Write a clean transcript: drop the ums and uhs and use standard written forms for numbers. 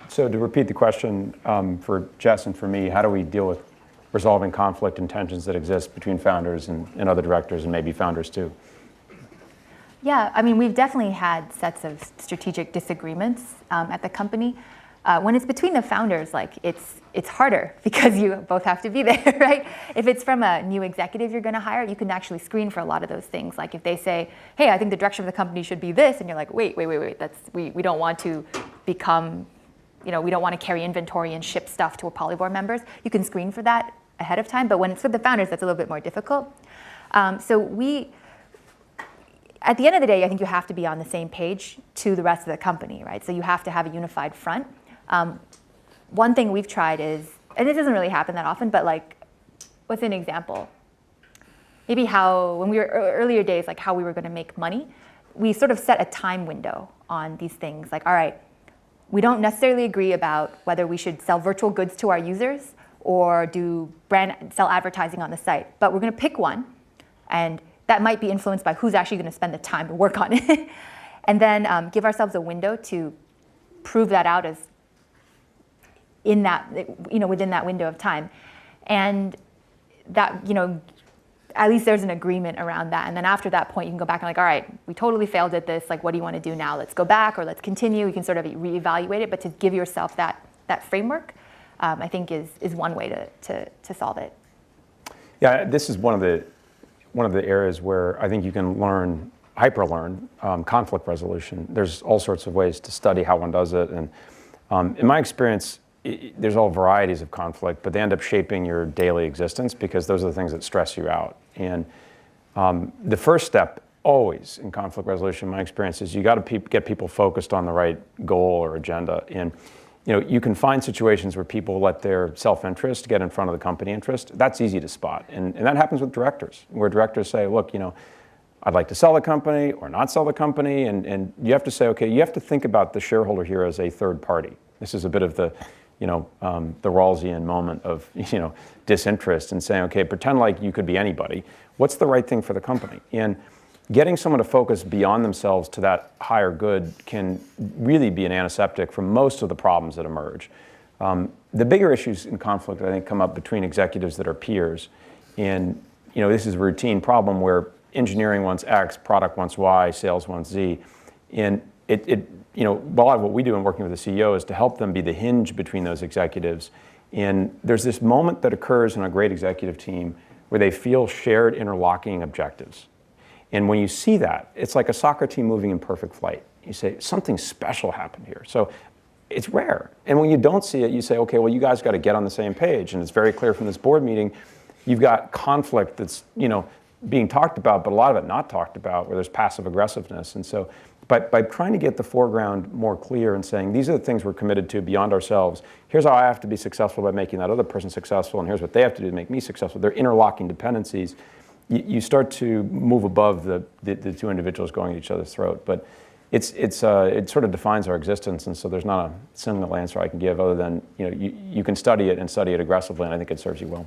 So to repeat the question for Jess and for me, how do we deal with resolving conflict and tensions that exist between founders and other directors and maybe founders too? Yeah, I mean, we've definitely had sets of strategic disagreements at the company. When it's between the founders, like it's harder because you both have to be there, right? If it's from a new executive you're going to hire, you can actually screen for a lot of those things. Like if they say, "Hey, I think the direction of the company should be this," and you're like, "Wait, we don't want to become, we don't want to carry inventory and ship stuff to our Polyvore members." You can screen for that ahead of time, but when it's with the founders, that's a little bit more difficult. At the end of the day, I think you have to be on the same page to the rest of the company, right? So you have to have a unified front. One thing we've tried is, and this doesn't really happen that often, but like, what's an example? Maybe how, when we were earlier days, like how we were going to make money, we sort of set a time window on these things. Like, all right, we don't necessarily agree about whether we should sell virtual goods to our users or sell advertising on the site, but we're going to pick one, and that might be influenced by who's actually going to spend the time to work on it. And then give ourselves a window to prove that out as in that, within that window of time. And that, at least there's an agreement around that. And then after that point, you can go back and like, all right, we totally failed at this. Like, what do you want to do now? Let's go back or let's continue. You can sort of reevaluate it, but to give yourself that framework, I think is one way to solve it. Yeah, this is one of the areas where I think you can hyper-learn conflict resolution. There's all sorts of ways to study how one does it. And in my experience, there's all varieties of conflict, but they end up shaping your daily existence because those are the things that stress you out. And the first step always in conflict resolution, in my experience, is you got to get people focused on the right goal or agenda. And you can find situations where people let their self-interest get in front of the company interest. That's easy to spot. And that happens with directors, where directors say, look, I'd like to sell the company or not sell the company. And you have to say, okay, you have to think about the shareholder here as a third party. This is a bit of the Rawlsian moment of, disinterest and saying, okay, pretend like you could be anybody. What's the right thing for the company? And getting someone to focus beyond themselves to that higher good can really be an antiseptic for most of the problems that emerge. The bigger issues in conflict, I think, come up between executives that are peers. And this is a routine problem where engineering wants X, product wants Y, sales wants Z. And a lot of what we do in working with the CEO is to help them be the hinge between those executives. And there's this moment that occurs in a great executive team where they feel shared interlocking objectives. And when you see that, it's like a soccer team moving in perfect flight. You say, something special happened here. So it's rare. And when you don't see it, you say, okay, well, you guys got to get on the same page. And it's very clear from this board meeting, you've got conflict that's, being talked about, but a lot of it not talked about, where there's passive aggressiveness. And so by trying to get the foreground more clear and saying, these are the things we're committed to beyond ourselves. Here's how I have to be successful by making that other person successful, and here's what they have to do to make me successful. They're interlocking dependencies. You start to move above the two individuals going at each other's throat. But it sort of defines our existence, and so there's not a single answer I can give other than you can study it and study it aggressively, and I think it serves you well.